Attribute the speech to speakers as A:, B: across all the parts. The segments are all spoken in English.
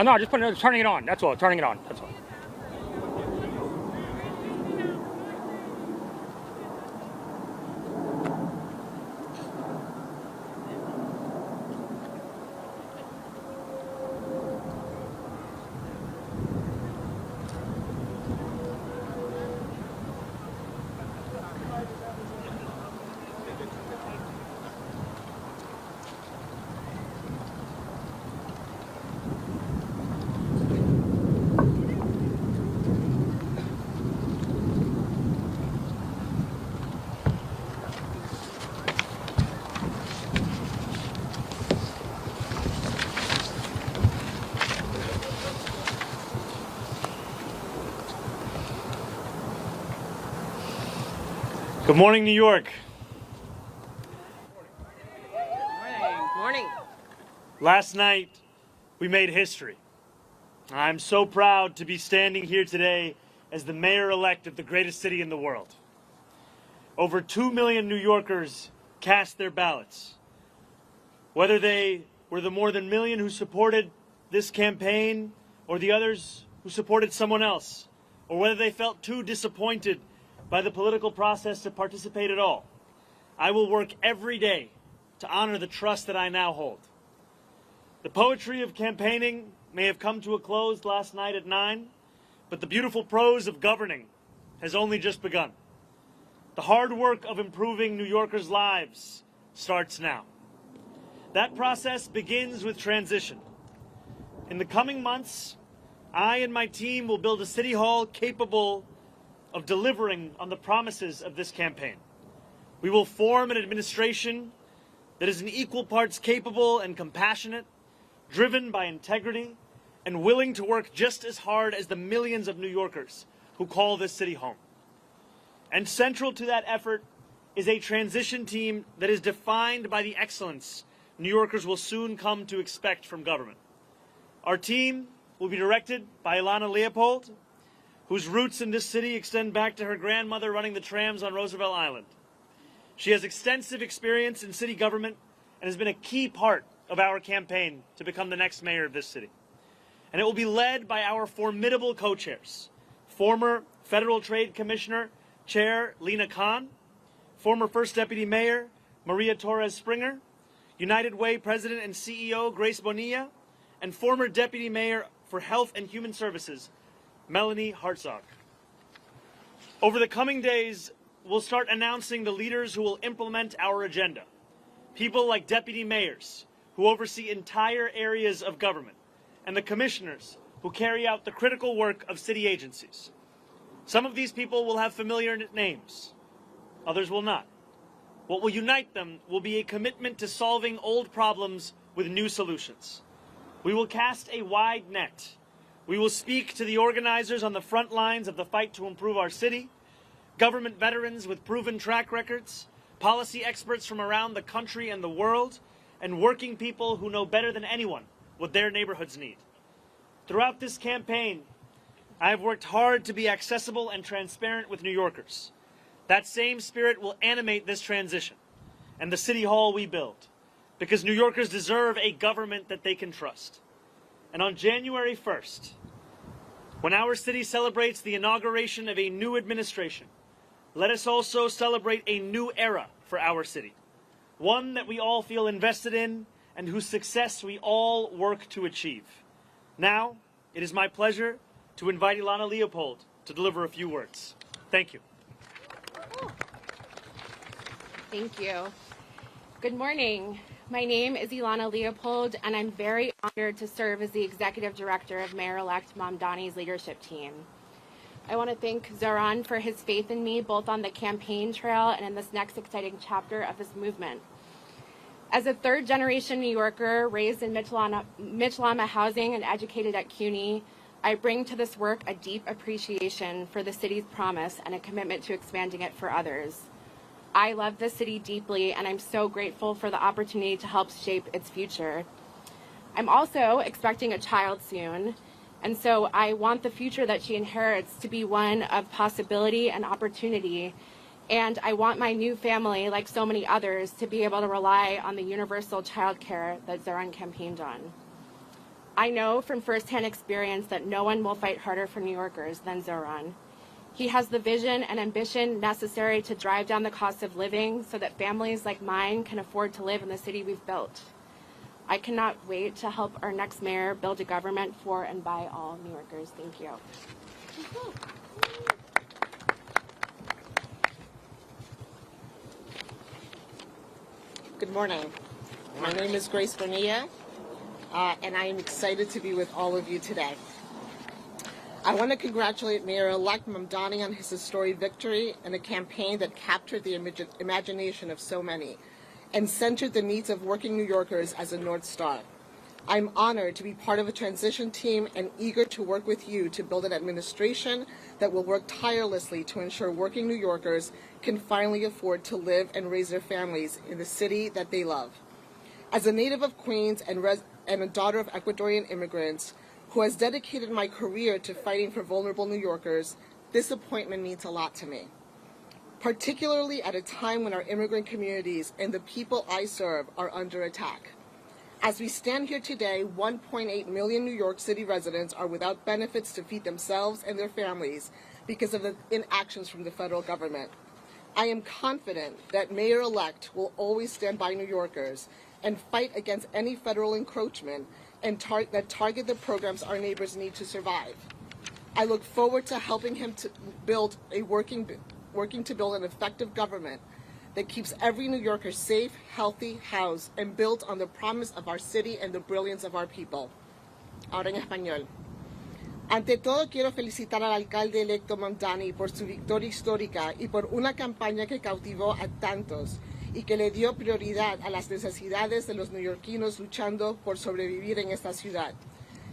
A: No, just turning it on. That's all. Turning it on. That's all. Good morning, New York.
B: Good morning.
A: Last night, we made history. I'm so proud to be standing here today as the mayor-elect of the greatest city in the world. Over 2 million New Yorkers cast their ballots. Whether they were the more than million who supported this campaign or the others who supported someone else, or whether they felt too disappointed by the political process to participate at all, I will work every day to honor the trust that I now hold. The poetry of campaigning may have come to a close last night at 9, but the beautiful prose of governing has only just begun. The hard work of improving New Yorkers' lives starts now. That process begins with transition. In the coming months, I and my team will build a city hall capable of delivering on the promises of this campaign. We will form an administration that is in equal parts capable and compassionate, driven by integrity, and willing to work just as hard as the millions of New Yorkers who call this city home. And central to that effort is a transition team that is defined by the excellence New Yorkers will soon come to expect from government. Our team will be directed by Ilana Leopold, whose roots in this city extend back to her grandmother running the trams on Roosevelt Island. She has extensive experience in city government and has been a key part of our campaign to become the next mayor of this city. And it will be led by our formidable co-chairs, former Federal Trade Commissioner Chair Lena Khan, former First Deputy Mayor Maria Torres Springer, United Way President and CEO Grace Bonilla, and former Deputy Mayor for Health and Human Services Melanie Hartzog. Over the coming days, we'll start announcing the leaders who will implement our agenda. People like deputy mayors, who oversee entire areas of government, and the commissioners, who carry out the critical work of city agencies. Some of these people will have familiar names. Others will not. What will unite them will be a commitment to solving old problems with new solutions. We will cast a wide net. We will speak to the organizers on the front lines of the fight to improve our city, government veterans with proven track records, policy experts from around the country and the world, and working people who know better than anyone what their neighborhoods need. Throughout this campaign, I have worked hard to be accessible and transparent with New Yorkers. That same spirit will animate this transition and the city hall we build, because New Yorkers deserve a government that they can trust. And on January 1st, when our city celebrates the inauguration of a new administration, let us also celebrate a new era for our city, one that we all feel invested in and whose success we all work to achieve. Now, it is my pleasure to invite Ilana Leopold to deliver a few words. Thank you.
C: Thank you. Good morning. My name is Ilana Leopold, and I'm very honored to serve as the Executive Director of Mayor-elect Mamdani's leadership team. I want to thank Zohran for his faith in me, both on the campaign trail and in this next exciting chapter of this movement. As a third-generation New Yorker raised in Mitchell-Lama housing and educated at CUNY, I bring to this work a deep appreciation for the city's promise and a commitment to expanding it for others. I love this city deeply, and I'm so grateful for the opportunity to help shape its future. I'm also expecting a child soon, and so I want the future that she inherits to be one of possibility and opportunity, and I want my new family, like so many others, to be able to rely on the universal child care that Zohran campaigned on. I know from firsthand experience that no one will fight harder for New Yorkers than Zohran. He has the vision and ambition necessary to drive down the cost of living so that families like mine can afford to live in the city we've built. I cannot wait to help our next mayor build a government for and by all New Yorkers. Thank you.
B: Good morning. My name is Grace Bonilla, and I am excited to be with all of you today. I want to congratulate Mayor-elect Mamdani on his historic victory in a campaign that captured the imagination of so many and centered the needs of working New Yorkers as a North Star. I'm honored to be part of a transition team and eager to work with you to build an administration that will work tirelessly to ensure working New Yorkers can finally afford to live and raise their families in the city that they love. As a native of Queens and a daughter of Ecuadorian immigrants who has dedicated my career to fighting for vulnerable New Yorkers, this appointment means a lot to me, particularly at a time when our immigrant communities and the people I serve are under attack. As we stand here today, 1.8 million New York City residents are without benefits to feed themselves and their families because of the inactions from the federal government. I am confident that Mayor-elect will always stand by New Yorkers and fight against any federal encroachment and that target the programs our neighbors need to survive. I look forward to helping him to build working to build an effective government that keeps every New Yorker safe, healthy, housed, and built on the promise of our city and the brilliance of our people. Ahora en español. Ante todo, quiero felicitar al alcalde electo Mamdani por su victoria histórica y por una campaña que cautivó a tantos y que le dio prioridad a las necesidades de los neoyorquinos luchando por sobrevivir en esta ciudad.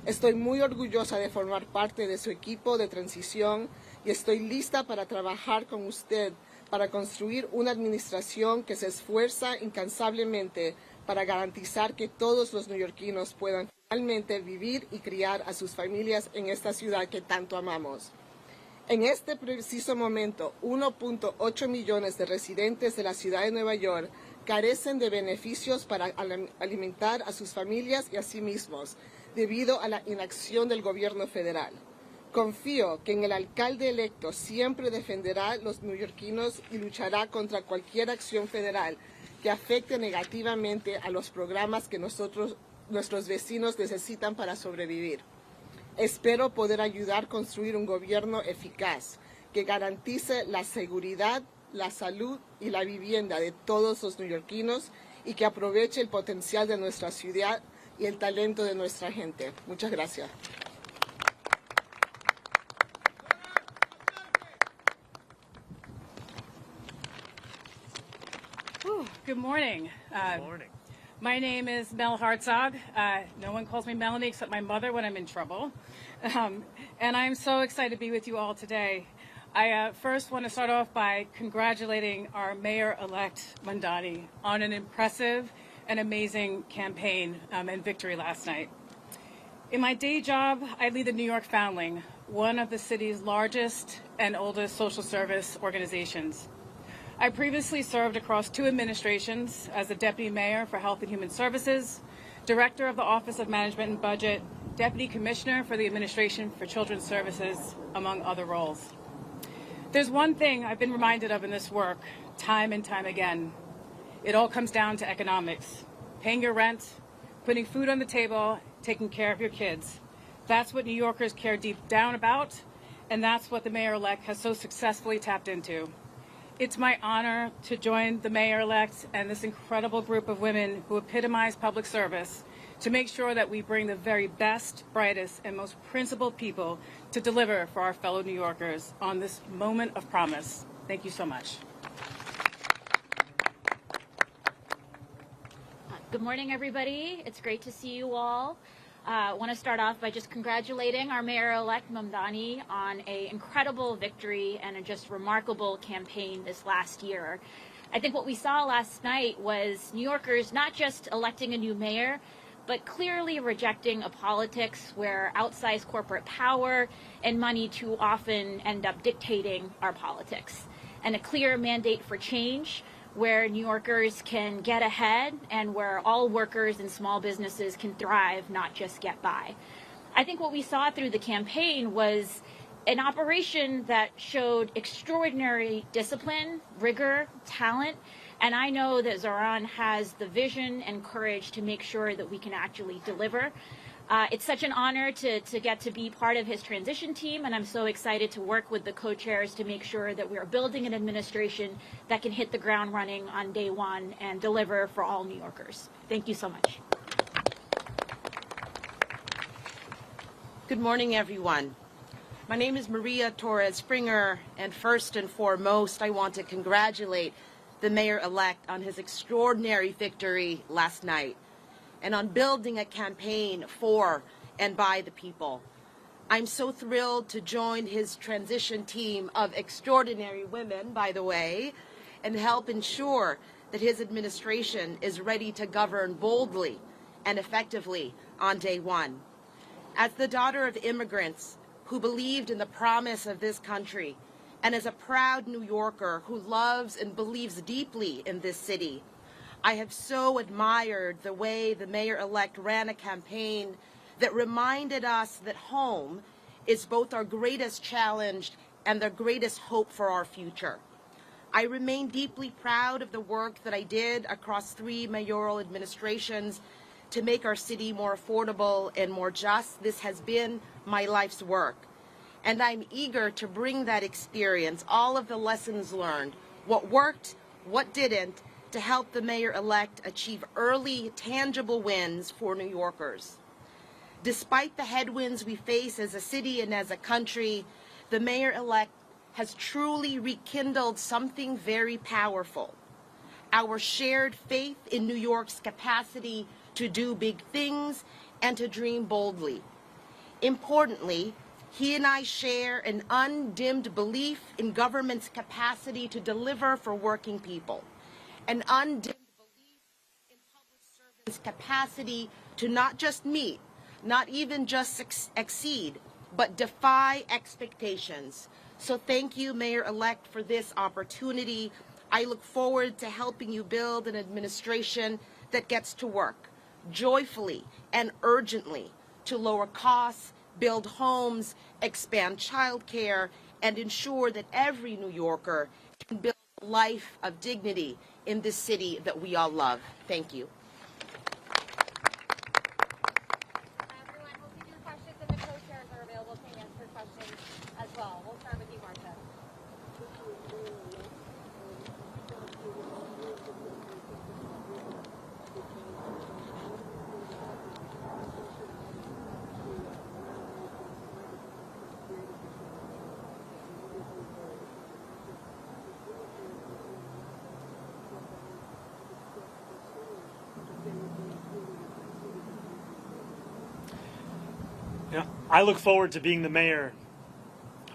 B: Estoy muy orgullosa de formar parte de su equipo de transición y estoy lista para trabajar con usted para construir una administración que se esfuerza incansablemente para garantizar que todos los neoyorquinos puedan finalmente vivir y criar a sus familias en esta ciudad que tanto amamos. En este preciso momento, 1.8 millones de residentes de la ciudad de Nueva York carecen de beneficios para alimentar a sus familias y a sí mismos, debido a la inacción del gobierno federal. Confío que en el alcalde electo siempre defenderá a los neoyorquinos y luchará contra cualquier acción federal que afecte negativamente a los programas que nuestros vecinos necesitan para sobrevivir. Espero poder ayudar a construir un gobierno eficaz que garantice la seguridad, la salud y la vivienda de todos los neoyorquinos y que aproveche el potencial de nuestra ciudad y el talento de nuestra gente. Muchas gracias.
D: Good morning.
A: Good morning.
D: My name is Mel Hartzog. No one calls me Melanie except my mother when I'm in trouble. And I'm so excited to be with you all today. I first want to start off by congratulating our Mayor-elect Mamdani on an impressive and amazing campaign and victory last night. In my day job, I lead the New York Foundling, one of the city's largest and oldest social service organizations. I previously served across 2 administrations as the Deputy Mayor for Health and Human Services, Director of the Office of Management and Budget, Deputy Commissioner for the Administration for Children's Services, among other roles. There's one thing I've been reminded of in this work, time and time again. It all comes down to economics. Paying your rent, putting food on the table, taking care of your kids. That's what New Yorkers care deep down about, and that's what the Mayor-elect has so successfully tapped into. It's my honor to join the Mayor-elect and this incredible group of women who epitomize public service to make sure that we bring the very best, brightest, and most principled people to deliver for our fellow New Yorkers on this moment of promise. Thank you so much.
E: Good morning, everybody. It's great to see you all. I want to start off by just congratulating our Mayor-elect Mamdani on an incredible victory and a just remarkable campaign this last year. I think what we saw last night was New Yorkers not just electing a new mayor, but clearly rejecting a politics where outsized corporate power and money too often end up dictating our politics, and a clear mandate for change where New Yorkers can get ahead and where all workers and small businesses can thrive, not just get by. I think what we saw through the campaign was an operation that showed extraordinary discipline, rigor, talent, and I know that Zohran has the vision and courage to make sure that we can actually deliver. It's such an honor to get to be part of his transition team, and I'm so excited to work with the co-chairs to make sure that we are building an administration that can hit the ground running on day one and deliver for all New Yorkers. Thank you so much.
F: Good morning, everyone. My name is Maria Torres Springer, and first and foremost, I want to congratulate the mayor-elect on his extraordinary victory last night and on building a campaign for and by the people. I'm so thrilled to join his transition team of extraordinary women, by the way, and help ensure that his administration is ready to govern boldly and effectively on day one. As the daughter of immigrants who believed in the promise of this country, and as a proud New Yorker who loves and believes deeply in this city, I have so admired the way the mayor-elect ran a campaign that reminded us that home is both our greatest challenge and the greatest hope for our future. I remain deeply proud of the work that I did across 3 mayoral administrations to make our city more affordable and more just. This has been my life's work. And I'm eager to bring that experience, all of the lessons learned, what worked, what didn't, to help the mayor-elect achieve early, tangible wins for New Yorkers. Despite the headwinds we face as a city and as a country, the mayor-elect has truly rekindled something very powerful: our shared faith in New York's capacity to do big things and to dream boldly. Importantly, he and I share an undimmed belief in government's capacity to deliver for working people, an undimmed belief in public servants' capacity to not just meet, not even just exceed, but defy expectations. So thank you, Mayor-elect, for this opportunity. I look forward to helping you build an administration that gets to work joyfully and urgently to lower costs, build homes, expand childcare, and ensure that every New Yorker can build a life of dignity in this city that we all love. Thank you.
G: Everyone, we'll take your questions, and the co-chairs are available to answer questions as well. We'll start with you, Martha.
A: I look forward to being the mayor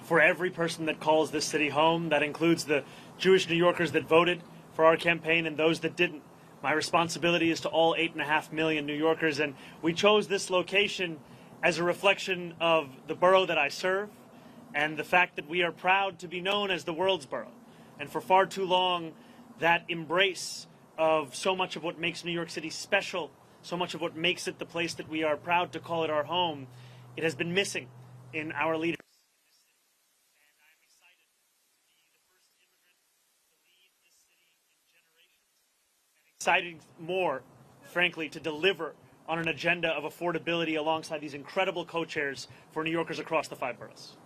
A: for every person that calls this city home. That includes the Jewish New Yorkers that voted for our campaign and those that didn't. My responsibility is to all 8.5 million New Yorkers, and we chose this location as a reflection of the borough that I serve and the fact that we are proud to be known as the world's borough. And for far too long, that embrace of so much of what makes New York City special, so much of what makes it the place that we are proud to call it our home, it has been missing in our leaders in this city. And I am excited to be the first immigrant to lead this city in generations, and excited more, frankly, to deliver on an agenda of affordability alongside these incredible co-chairs for New Yorkers across the 5 boroughs.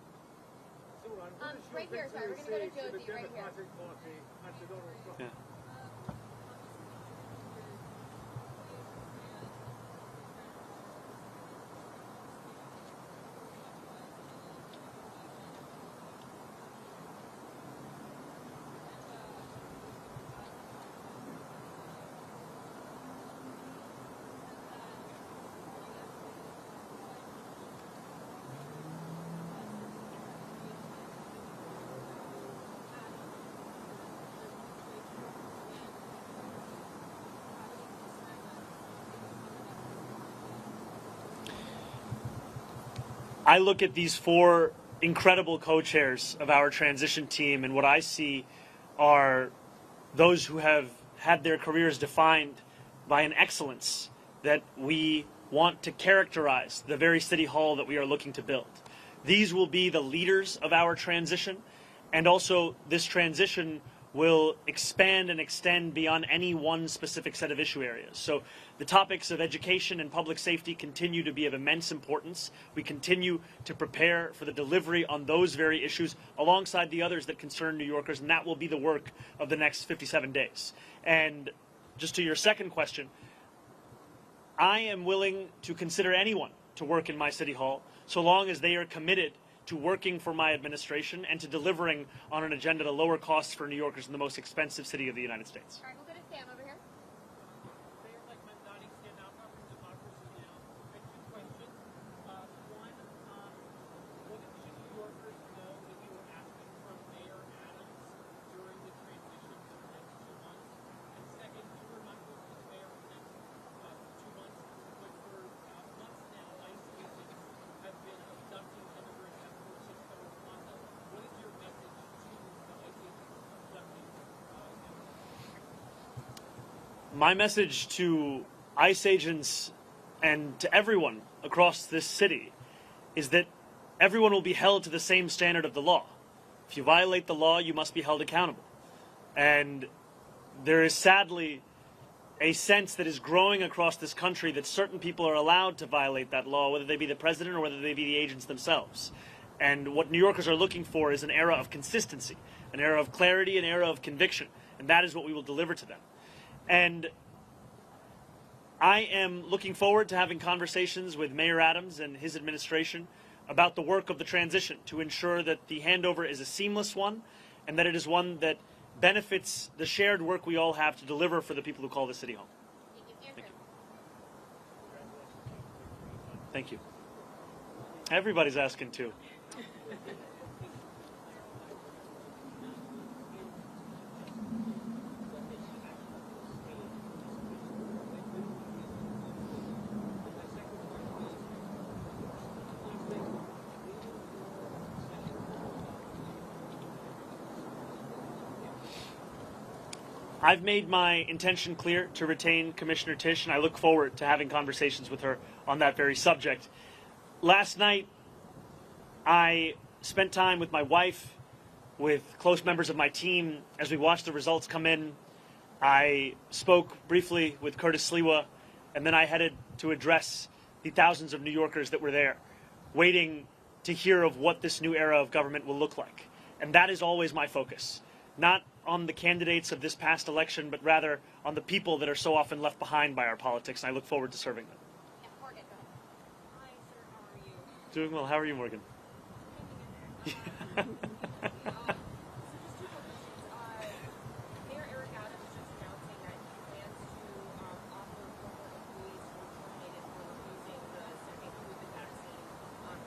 G: Right here, sorry, we're going to go to Josie right here.
A: Yeah. I look at these 4 incredible co-chairs of our transition team, and what I see are those who have had their careers defined by an excellence that we want to characterize the very city hall that we are looking to build. These will be the leaders of our transition, and also this transition will expand and extend beyond any one specific set of issue areas. So the topics of education and public safety continue to be of immense importance. We continue to prepare for the delivery on those very issues alongside the others that concern New Yorkers, and that will be the work of the next 57 days. And just to your second question, I am willing to consider anyone to work in my city hall so long as they are committed to working for my administration and to delivering on an agenda to lower costs for New Yorkers in the most expensive city of the United States.
G: All right, we'll go to Sam over here.
H: Mayor-elect Mamdani, stand out for democracy now. I have two questions. One, what should New Yorkers know that you were asking from Mayor Adams during the transition for the next 2 months? And second, you were not going to be mayor for the next 2 months, but for months now, ICE agents have been abducting immigrants at Fort Siskiyou, Plaza. What is your message to the ICE agents abducting
A: My message to ICE agents and to everyone across this city is that everyone will be held to the same standard of the law. If you violate the law, you must be held accountable. And there is sadly a sense that is growing across this country that certain people are allowed to violate that law, whether they be the president or whether they be the agents themselves. And what New Yorkers are looking for is an era of consistency, an era of clarity, an era of conviction. And that is what we will deliver to them. And I am looking forward to having conversations with Mayor Adams and his administration about the work of the transition to ensure that the handover is a seamless one and that it is one that benefits the shared work we all have to deliver for the people who call the city home.
G: Thank you.
A: Thank you. Everybody's asking too. I've made my intention clear to retain Commissioner Tisch, and I look forward to having conversations with her on that very subject. Last night, I spent time with my wife, with close members of my team, as we watched the results come in. I spoke briefly with Curtis Sliwa, and then I headed to address the thousands of New Yorkers that were there, waiting to hear of what this new era of government will look like. And that is always my focus. Not on the candidates of this past election, but rather on the people that are so often left behind by our politics, and I look forward to serving them.
G: Yeah, Morgan, go ahead. Hi, sir. How are you?
A: Doing well. How are you, Morgan?
G: Hanging in there. So just two questions. Mayor Eric Adams just announcing that he plans to offer former employees who were terminated for refusing the second COVID vaccine,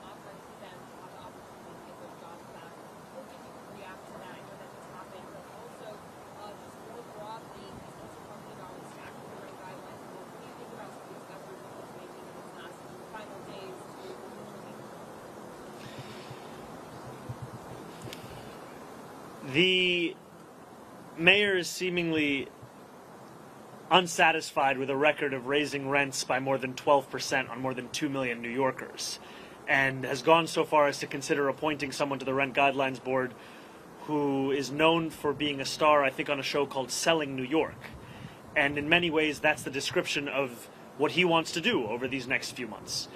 G: offering to them to have the opportunity to get their jobs back. What do you think you react to that? I know that just happened, but also just more broadly, he's also talking about statutory guidelines. What do you think about some of these efforts that he's making in his last final days to potentially
A: The mayor is seemingly unsatisfied with a record of raising rents by more than 12% on more than 2 million New Yorkers, and has gone so far as to consider appointing someone to the Rent Guidelines Board who is known for being a star, I think, on a show called Selling New York. And in many ways, that's the description of what he wants to do over these next few months.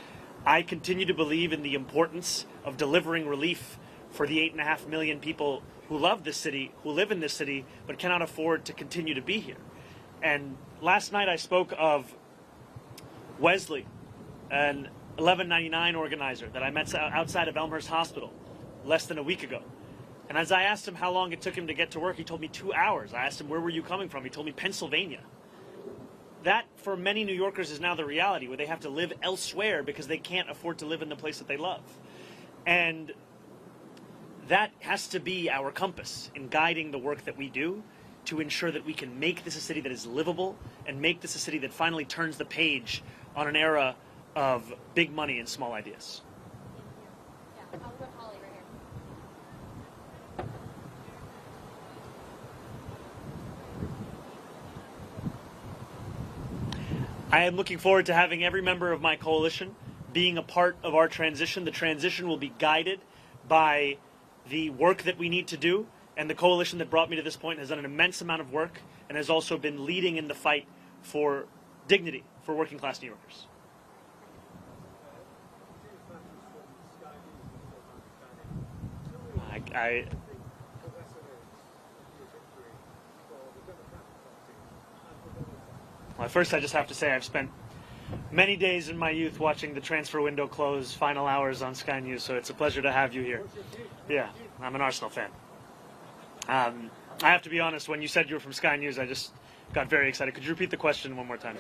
A: I continue to believe in the importance of delivering relief for the 8.5 million people who love this city, who live in this city, but cannot afford to continue to be here. And last night I spoke of Wesley, an 1199 organizer that I met outside of Elmhurst Hospital less than a week ago. And as I asked him how long it took him to get to work, he told me 2 hours. I asked him, where were you coming from? He told me Pennsylvania. That, for many New Yorkers, is now the reality, where they have to live elsewhere because they can't afford to live in the place that they love. And that has to be our compass in guiding the work that we do to ensure that we can make this a city that is livable and make this a city that finally turns the page on an era of big money and small ideas.
G: Yeah, I'll go to Holly right here.
A: I am looking forward to having every member of my coalition being a part of our transition. The transition will be guided by the work that we need to do, and the coalition that brought me to this point has done an immense amount of work and has also been leading in the fight for dignity for working class New Yorkers. Well, first I just have to say I've spent many days in my youth watching the transfer window close, final hours on Sky News, so it's a pleasure to have you here. Yeah, I'm an Arsenal fan. I have to be honest, when you said you were from Sky News, I just got very excited. Could you repeat the question one more time?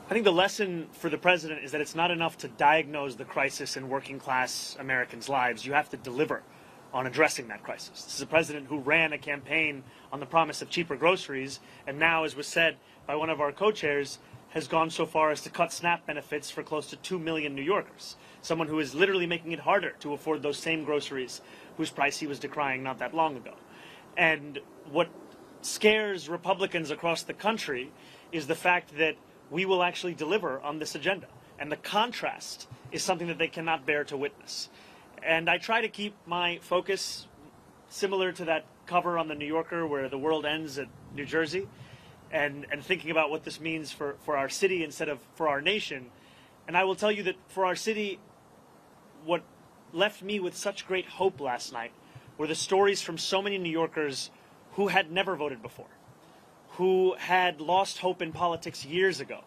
A: I think the lesson for the president is that it's not enough to diagnose the crisis in working class Americans' lives. You have to deliver on addressing that crisis. This is a president who ran a campaign on the promise of cheaper groceries, and now, as was said by one of our co-chairs, has gone so far as to cut SNAP benefits for close to 2 million New Yorkers. Someone who is literally making it harder to afford those same groceries whose price he was decrying not that long ago. And what scares Republicans across the country is the fact that we will actually deliver on this agenda. And the contrast is something that they cannot bear to witness. And I try to keep my focus similar to that cover on the New Yorker where the world ends at New Jersey, and thinking about what this means for our city instead of for our nation. And I will tell you that for our city, what left me with such great hope last night were the stories from so many New Yorkers who had never voted before, who had lost hope in politics years ago.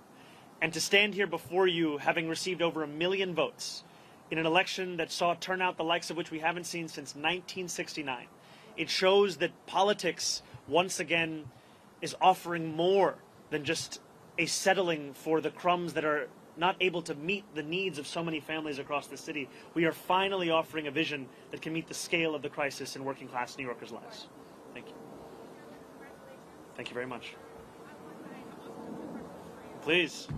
A: And to stand here before you, having received over 1 million votes in an election that saw turnout the likes of which we haven't seen since 1969, it shows that politics, once again, is offering more than just a settling for the crumbs that are not able to meet the needs of so many families across the city. We are finally offering a vision that can meet the scale of the crisis in working class New Yorkers' lives. Thank you. Thank you very much. Please.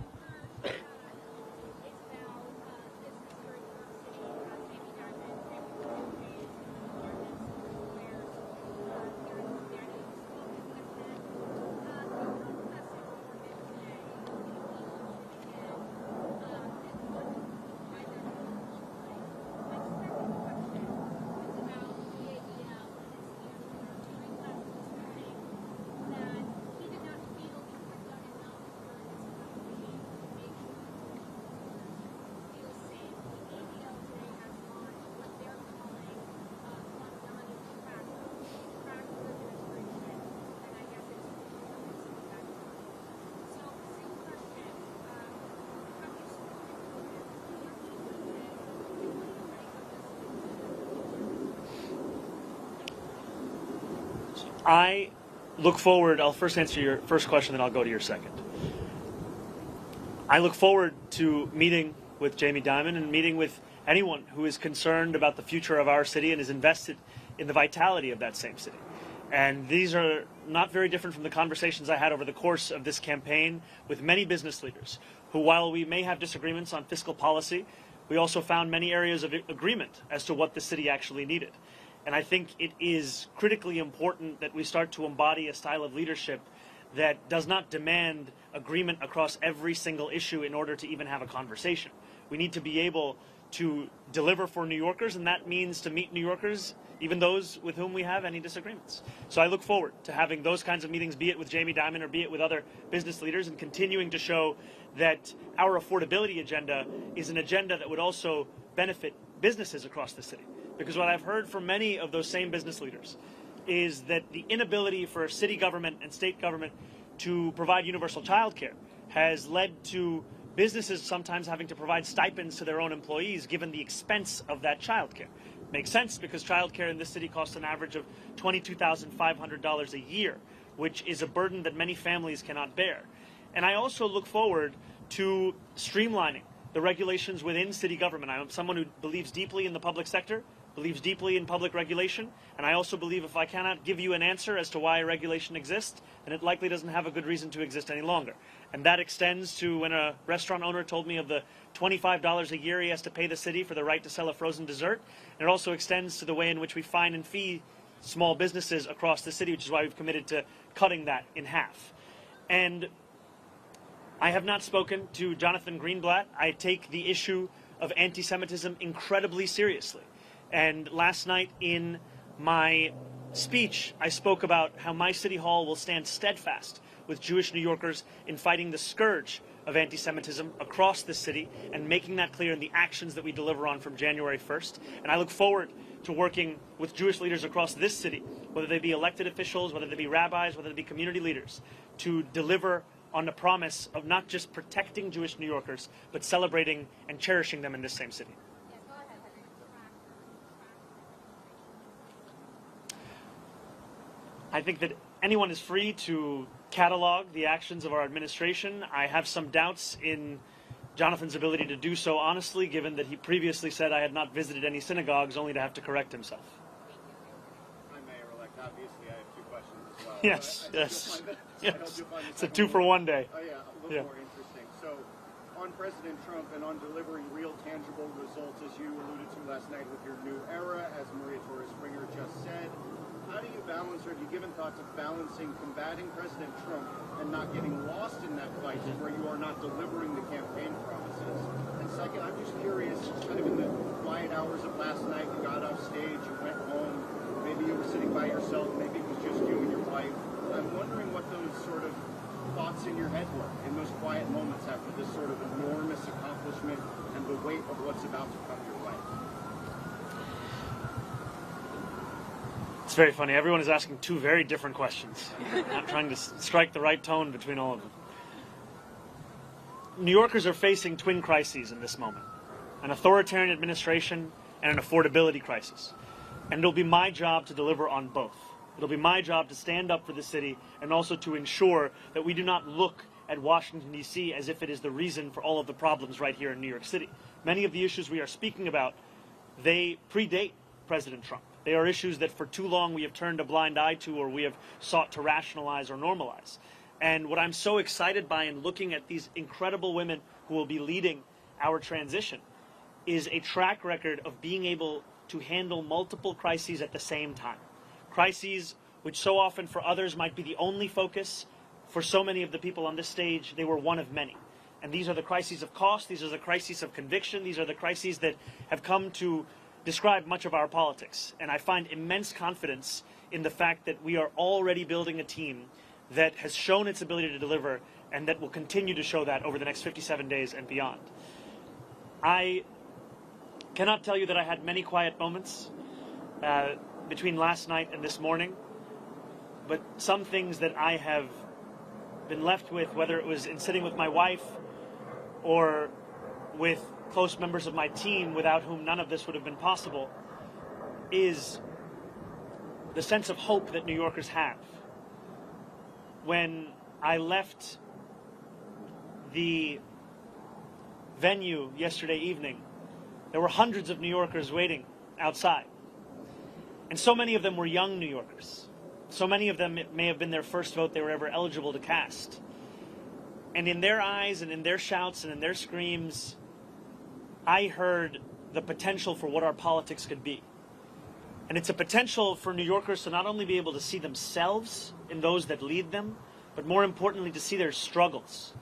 A: I look forward, I'll first answer your first question, then I'll go to your second. I look forward to meeting with Jamie Dimon and meeting with anyone who is concerned about the future of our city and is invested in the vitality of that same city. And these are not very different from the conversations I had over the course of this campaign with many business leaders who, while we may have disagreements on fiscal policy, we also found many areas of agreement as to what the city actually needed. And I think it is critically important that we start to embody a style of leadership that does not demand agreement across every single issue in order to even have a conversation. We need to be able to deliver for New Yorkers, and that means to meet New Yorkers, even those with whom we have any disagreements. So I look forward to having those kinds of meetings, be it with Jamie Dimon or be it with other business leaders, and continuing to show that our affordability agenda is an agenda that would also benefit businesses across the city. Because what I've heard from many of those same business leaders is that the inability for city government and state government to provide universal child care has led to businesses sometimes having to provide stipends to their own employees given the expense of that child care. Makes sense because child care in this city costs an average of $22,500 a year, which is a burden that many families cannot bear. And I also look forward to streamlining the regulations within city government. I'm someone who believes deeply in the public sector, believes deeply in public regulation, and I also believe if I cannot give you an answer as to why a regulation exists, then it likely doesn't have a good reason to exist any longer. And that extends to when a restaurant owner told me of the $25 a year he has to pay the city for the right to sell a frozen dessert. And it also extends to the way in which we fine and fee small businesses across the city, which is why we've committed to cutting that in half. And I have not spoken to Jonathan Greenblatt. I take the issue of anti-Semitism incredibly seriously. And last night in my speech, I spoke about how my city hall will stand steadfast with Jewish New Yorkers in fighting the scourge of anti-Semitism across the city and making that clear in the actions that we deliver on from January 1st. And I look forward to working with Jewish leaders across this city, whether they be elected officials, whether they be rabbis, whether they be community leaders, to deliver on the promise of not just protecting Jewish New Yorkers, but celebrating and cherishing them in this same city. I think that anyone is free to catalog the actions of our administration. I have some doubts in Jonathan's ability to do so honestly, given that he previously said I had not visited any synagogues, only to have to correct himself.
I: Hi, Mayor-elect. Obviously, I have two questions as well.
A: Yes, yes.
I: Yes.
A: It's a 2-for-1 day.
I: Oh, yeah, a little more interesting. So, on President Trump and on delivering real, tangible results, as you alluded to last night with your new era, as Maria Torres-Springer just said, how do you balance, or have you given thoughts of balancing combating President Trump and not getting lost in that fight where you are not delivering the campaign promises? And second, I'm just curious, kind of in the quiet hours of last night, you got off stage, you went home, maybe you were sitting by yourself, maybe it was just you and your wife. I'm wondering what those sort of thoughts in your head were in those quiet moments after this sort of enormous accomplishment and the weight of what's about to come your way.
A: It's very funny. Everyone is asking two very different questions. I'm trying to strike the right tone between all of them. New Yorkers are facing twin crises in this moment: an authoritarian administration and an affordability crisis. And it'll be my job to deliver on both. It'll be my job to stand up for the city and also to ensure that we do not look at Washington, D.C. as if it is the reason for all of the problems right here in New York City. Many of the issues we are speaking about, they predate President Trump. They are issues that for too long we have turned a blind eye to, or we have sought to rationalize or normalize. And what I'm so excited by in looking at these incredible women who will be leading our transition is a track record of being able to handle multiple crises at the same time. Crises which so often for others might be the only focus. For so many of the people on this stage, they were one of many. And these are the crises of cost, these are the crises of conviction, these are the crises that have come to describe much of our politics. And I find immense confidence in the fact that we are already building a team that has shown its ability to deliver and that will continue to show that over the next 57 days and beyond. I cannot tell you that I had many quiet moments between last night and this morning, but some things that I have been left with, whether it was in sitting with my wife or with close members of my team without whom none of this would have been possible, is the sense of hope that New Yorkers have. When I left the venue yesterday evening, there were hundreds of New Yorkers waiting outside. And so many of them were young New Yorkers. So many of them, it may have been their first vote they were ever eligible to cast. And in their eyes and in their shouts and in their screams, I heard the potential for what our politics could be. And it's a potential for New Yorkers to not only be able to see themselves in those that lead them, but more importantly, to see their struggles.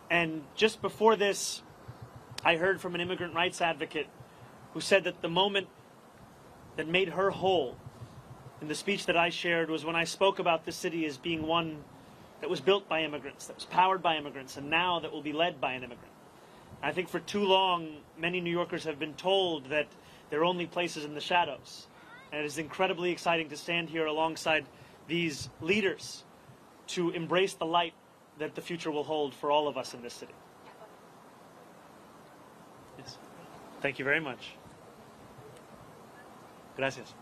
A: And just before this, I heard from an immigrant rights advocate who said that the moment that made her whole in the speech that I shared was when I spoke about this city as being one that was built by immigrants, that was powered by immigrants, and now that will be led by an immigrant. I think for too long, many New Yorkers have been told that their only place is in the shadows. And it is incredibly exciting to stand here alongside these leaders to embrace the light that the future will hold for all of us in this city. Yes. Thank you very much. Gracias.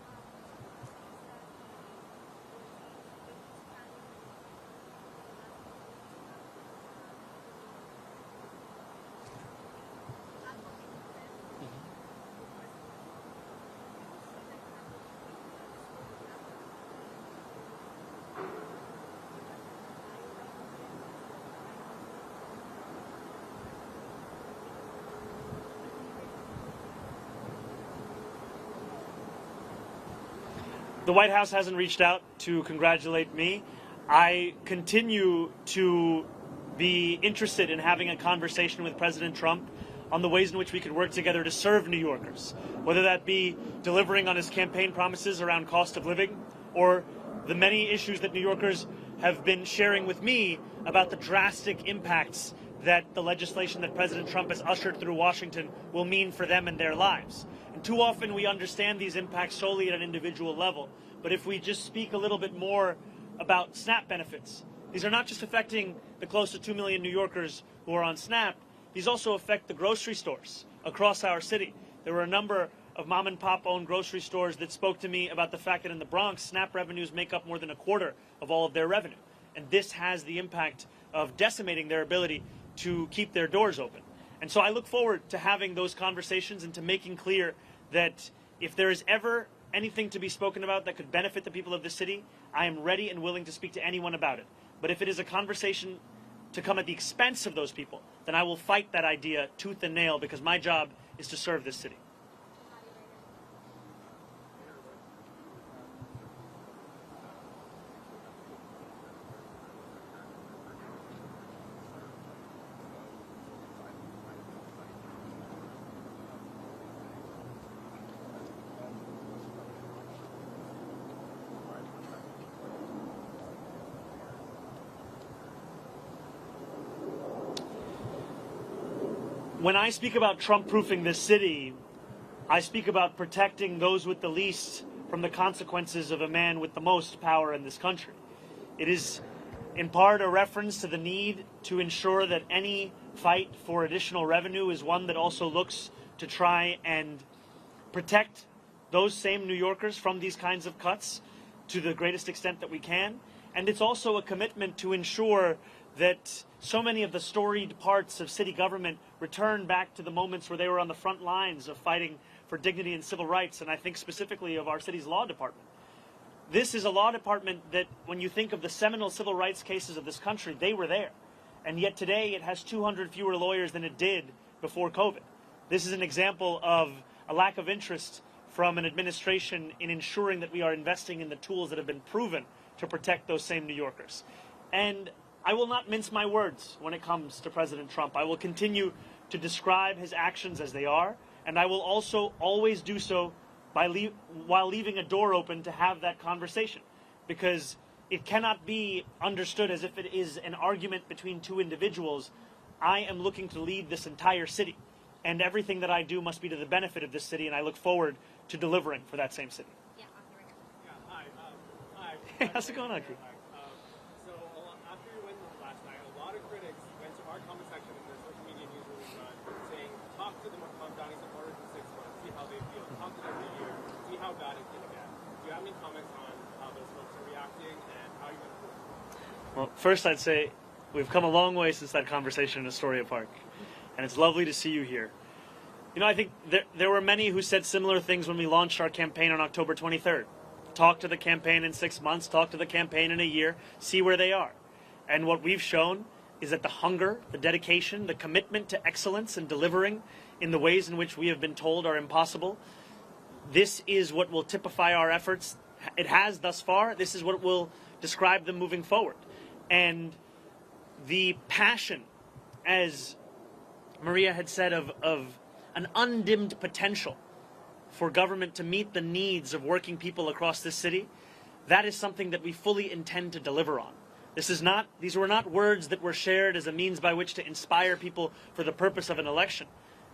A: the White House hasn't reached out to congratulate me. I continue to be interested in having a conversation with President Trump on the ways in which we could work together to serve New Yorkers, whether that be delivering on his campaign promises around cost of living or the many issues that New Yorkers have been sharing with me about the drastic impacts that the legislation that President Trump has ushered through Washington will mean for them and their lives. And too often we understand these impacts solely at an individual level. But if we just speak a little bit more about SNAP benefits, these are not just affecting the close to 2 million New Yorkers who are on SNAP, these also affect the grocery stores across our city. There were a number of mom and pop owned grocery stores that spoke to me about the fact that in the Bronx, SNAP revenues make up more than a quarter of all of their revenue. And this has the impact of decimating their ability to keep their doors open. And so I look forward to having those conversations and to making clear that if there is ever anything to be spoken about that could benefit the people of the city, I am ready and willing to speak to anyone about it. But if it is a conversation to come at the expense of those people, then I will fight that idea tooth and nail, because my job is to serve this city. When I speak about Trump-proofing this city, I speak about protecting those with the least from the consequences of a man with the most power in this country. It is in part a reference to the need to ensure that any fight for additional revenue is one that also looks to try and protect those same New Yorkers from these kinds of cuts to the greatest extent that we can. And it's also a commitment to ensure that so many of the storied parts of city government return back to the moments where they were on the front lines of fighting for dignity and civil rights, and I think specifically of our city's law department. This is a law department that, when you think of the seminal civil rights cases of this country, they were there. And yet today it has 200 fewer lawyers than it did before COVID. This is an example of a lack of interest from an administration in ensuring that we are investing in the tools that have been proven to protect those same New Yorkers. And I will not mince my words when it comes to President Trump. I will continue to describe his actions as they are, and I will also always do so while leaving a door open to have that conversation, because it cannot be understood as if it is an argument between two individuals. I am looking to lead this entire city, and everything that I do must be to the benefit of this city, and I look forward to delivering for that same city.
G: Yeah,
A: Hey, how's it going on, Crew?
H: So after you win last night, a lot of critics went to our comment section in the social media news release saying, talk to the Mamdani supporters in 6 months, see how they feel, talk to them in a year, see how bad it's going to get. Do you have any comments on how those folks are reacting and how you're going to do it?
A: Well, first I'd say we've come a long way since that conversation in Astoria Park, and it's lovely to see you here. You know, I think there were many who said similar things when we launched our campaign on October 23rd. Talk to the campaign in 6 months, talk to the campaign in a year, see where they are. And what we've shown is that the hunger, the dedication, the commitment to excellence and delivering in the ways in which we have been told are impossible, this is what will typify our efforts. It has thus far. This is what will describe them moving forward. And the passion, as Maria had said, of an undimmed potential for government to meet the needs of working people across this city, that is something that we fully intend to deliver on. These were not words that were shared as a means by which to inspire people for the purpose of an election.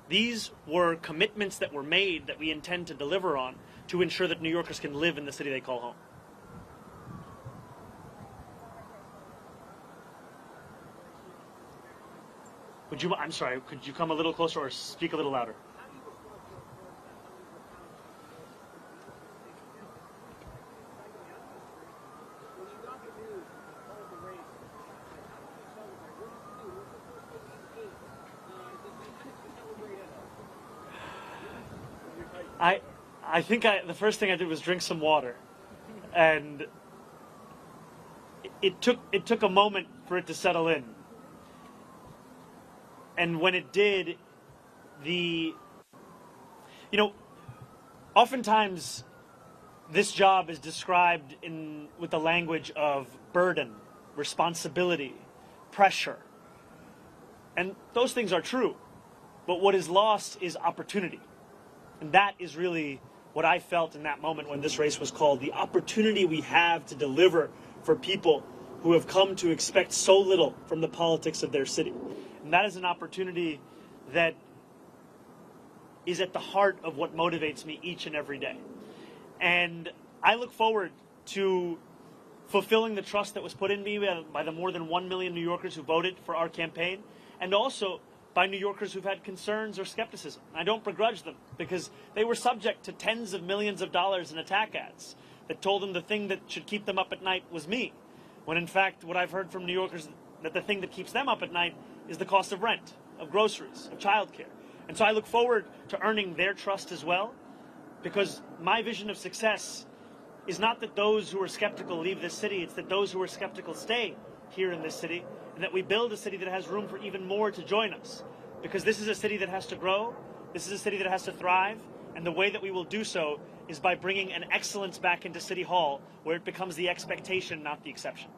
A: These were commitments that were made that we intend to deliver on to ensure that New Yorkers can live in the city they call home. I'm sorry, could you come a little closer or speak a little louder? I think the first thing I did was drink some water, and it took a moment for it to settle in. And when it did, oftentimes This job is described with the language of burden, responsibility, pressure. And those things are true. But what is lost is opportunity. And that is really what I felt in that moment when this race was called. The opportunity we have to deliver for people who have come to expect so little from the politics of their city. And that is an opportunity that is at the heart of what motivates me each and every day. And I look forward to fulfilling the trust that was put in me by the more than 1 million New Yorkers who voted for our campaign, and also by New Yorkers who've had concerns or skepticism. I don't begrudge them, because they were subject to tens of millions of dollars in attack ads that told them the thing that should keep them up at night was me, when in fact what I've heard from New Yorkers that the thing that keeps them up at night is the cost of rent, of groceries, of childcare. And so I look forward to earning their trust as well, because my vision of success is not that those who are skeptical leave this city, it's that those who are skeptical stay here in this city, and that we build a city that has room for even more to join us. Because this is a city that has to grow, this is a city that has to thrive, and the way that we will do so is by bringing an excellence back into City Hall, where it becomes the expectation, not the exception.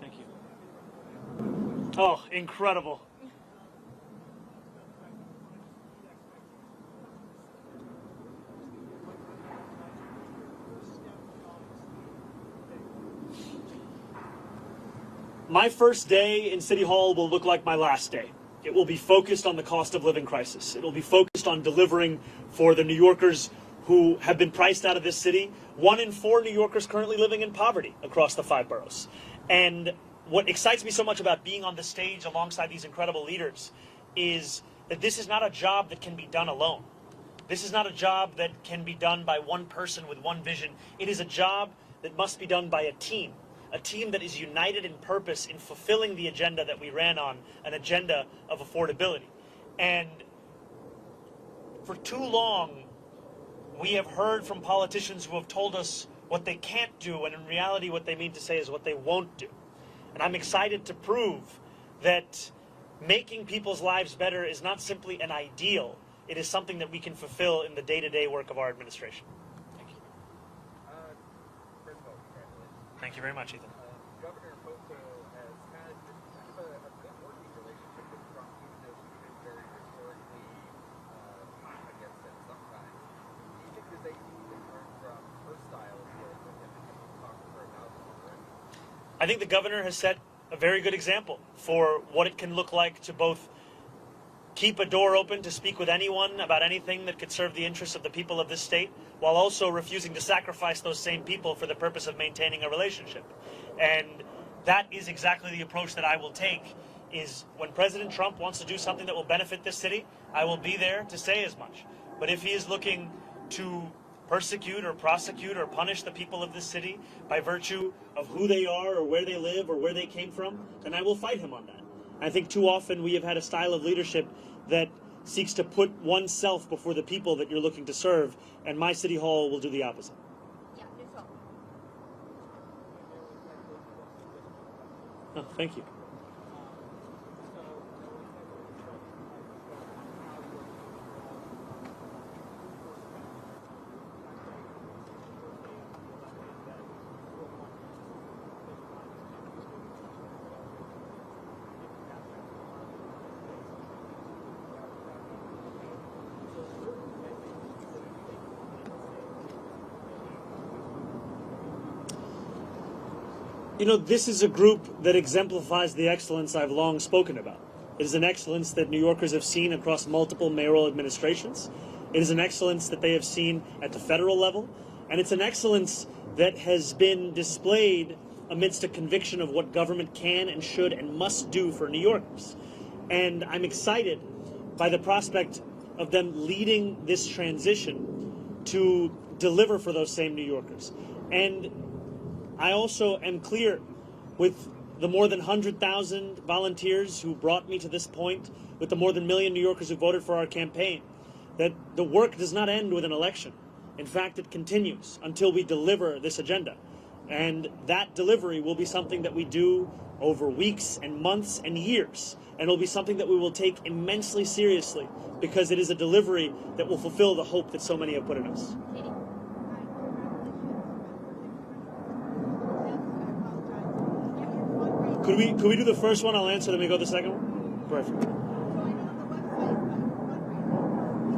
A: Thank you. Oh, incredible. My first day in City Hall will look like my last day. It will be focused on the cost of living crisis. It will be focused on delivering for the New Yorkers who have been priced out of this city. 1 in 4 New Yorkers currently living in poverty across the 5 boroughs. And what excites me so much about being on the stage alongside these incredible leaders is that this is not a job that can be done alone. This is not a job that can be done by one person with one vision. It is a job that must be done by a team that is united in purpose in fulfilling the agenda that we ran on, an agenda of affordability. And for too long, we have heard from politicians who have told us what they can't do, and in reality what they mean to say is what they won't do. And I'm excited to prove that making people's lives better is not simply an ideal, it is something that we can fulfill in the day-to-day work of our administration. Thank you.
J: First of all, congratulations.
A: Thank you very much, Ethan.
J: Governor Hochul has had kind of a good working relationship with Trump, even though he's been very rhetorically hot against him sometimes. Do you think that they can learn from her style of dealing with him and talk to her about this already?
A: I think the governor has set a very good example for what it can look like to both keep a door open to speak with anyone about anything that could serve the interests of the people of this state, while also refusing to sacrifice those same people for the purpose of maintaining a relationship. And that is exactly the approach that I will take, is when President Trump wants to do something that will benefit this city, I will be there to say as much. But if he is looking to persecute or prosecute or punish the people of this city by virtue of who they are or where they live or where they came from, then I will fight him on that. I think too often we have had a style of leadership that seeks to put oneself before the people that you're looking to serve, and my City Hall will do the opposite.
E: Yeah, neutral.
A: Oh, thank you. You know, this is a group that exemplifies the excellence I've long spoken about. It is an excellence that New Yorkers have seen across multiple mayoral administrations. It is an excellence that they have seen at the federal level. And it's an excellence that has been displayed amidst a conviction of what government can and should and must do for New Yorkers. And I'm excited by the prospect of them leading this transition to deliver for those same New Yorkers. And I also am clear with the more than 100,000 volunteers who brought me to this point, with the more than 1 million New Yorkers who voted for our campaign, that the work does not end with an election. In fact, it continues until we deliver this agenda. And that delivery will be something that we do over weeks and months and years. And it'll be something that we will take immensely seriously because it is a delivery that will fulfill the hope that so many have put in us. Could we do the first one? I'll answer, then we go to the second one? Perfect.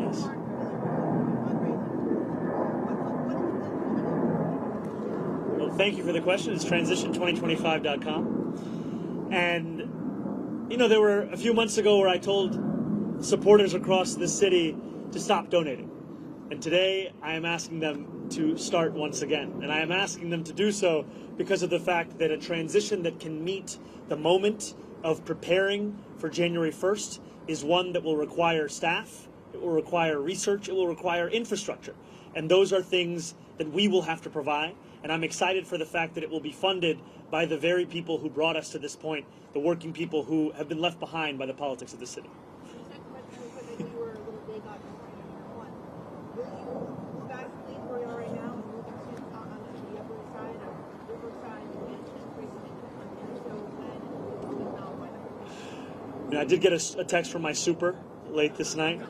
A: Yes. Well, thank you for the question. It's transition2025.com. And, you know, there were a few months ago where I told supporters across the city to stop donating. And today I am asking them to start once again. And I am asking them to do so because of the fact that a transition that can meet the moment of preparing for January 1st is one that will require staff, it will require research, it will require infrastructure. And those are things that we will have to provide. And I'm excited for the fact that it will be funded by the very people who brought us to this point, the working people who have been left behind by the politics of the city. I did get a text from my super late this night.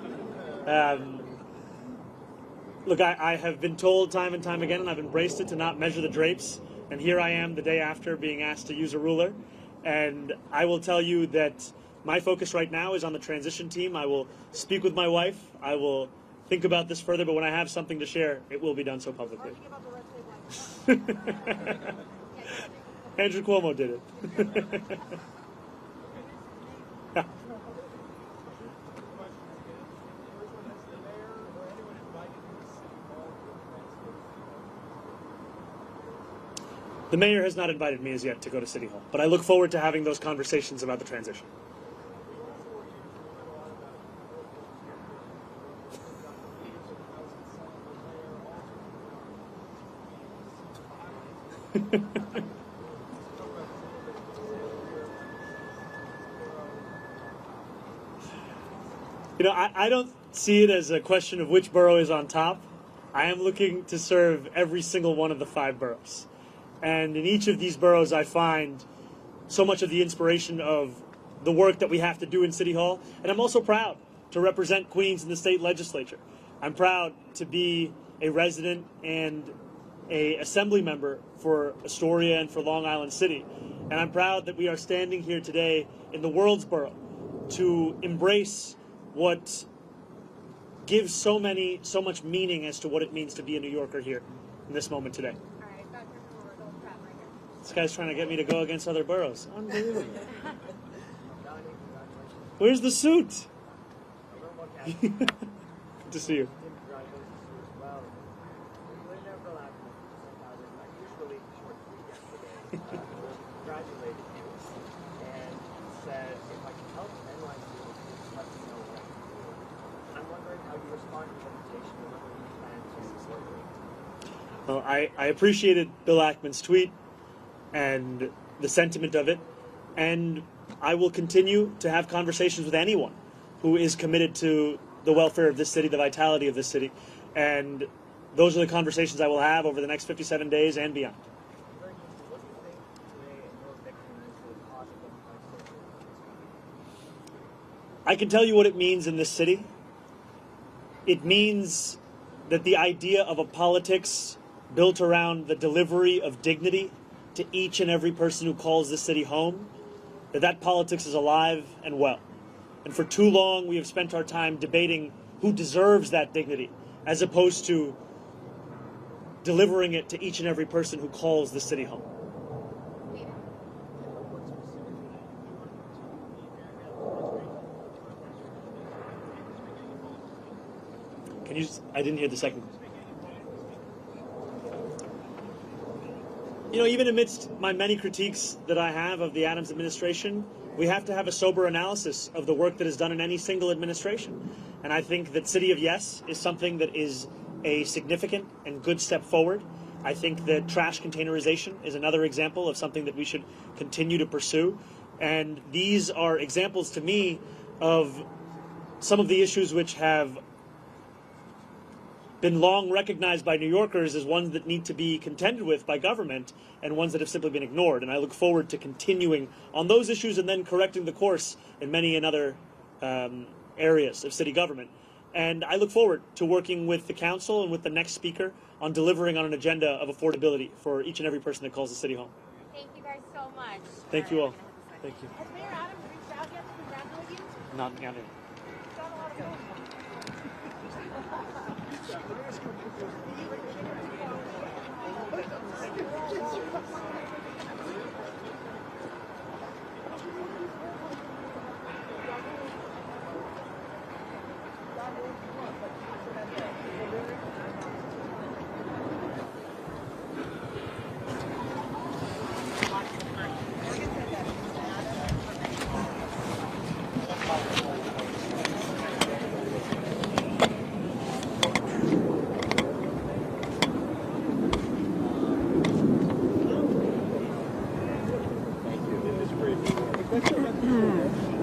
A: Look, I have been told time and time again, and I've embraced it, to not measure the drapes. And here I am the day after being asked to use a ruler. And I will tell you that my focus right now is on the transition team. I will speak with my wife. I will think about this further. But when I have something to share, it will be done so publicly. Andrew Cuomo did it. The mayor has not invited me as yet to go to City Hall, but I look forward to having those conversations about the transition. You know, I don't see it as a question of which borough is on top. I am looking to serve every single one of the 5 boroughs. And in each of these boroughs, I find so much of the inspiration of the work that we have to do in City Hall. And I'm also proud to represent Queens in the state legislature. I'm proud to be a resident and an assembly member for Astoria and for Long Island City. And I'm proud that we are standing here today in the world's borough to embrace what gives so much meaning as to what it means to be a New Yorker here in this moment today. This guy's trying to get me to go against other boroughs. Unbelievable. Where's the suit? Good to see you.
J: Congratulated you and said, if I can help anyone, let me know what I can do. I'm wondering how you respond to the invitation and whether you plan to support it.
A: Well, I appreciated Bill Ackman's tweet and the sentiment of it, and I will continue to have conversations with anyone who is committed to the welfare of this city, the vitality of this city, and those are the conversations I will have over the next 57 days and beyond. I can tell you what it means in this city. It means that the idea of a politics built around the delivery of dignity to each and every person who calls this city home, that politics is alive and well. And for too long, we have spent our time debating who deserves that dignity, as opposed to delivering it to each and every person who calls the city home. I didn't hear the second. You know, even amidst my many critiques that I have of the Adams administration, we have to have a sober analysis of the work that is done in any single administration. And I think that City of Yes is something that is a significant and good step forward. I think that trash containerization is another example of something that we should continue to pursue. And these are examples to me of some of the issues which have been long recognized by New Yorkers as ones that need to be contended with by government and ones that have simply been ignored. And I look forward to continuing on those issues and then correcting the course in many and other areas of city government. And I look forward to working with the council and with the next speaker on delivering on an agenda of affordability for each and every person that calls the city home.
C: Thank you guys so much.
A: Thank you all. Thank you.
G: Has Mayor Adams reached out yet to congratulate you?
A: Not yet.
I: Thank you.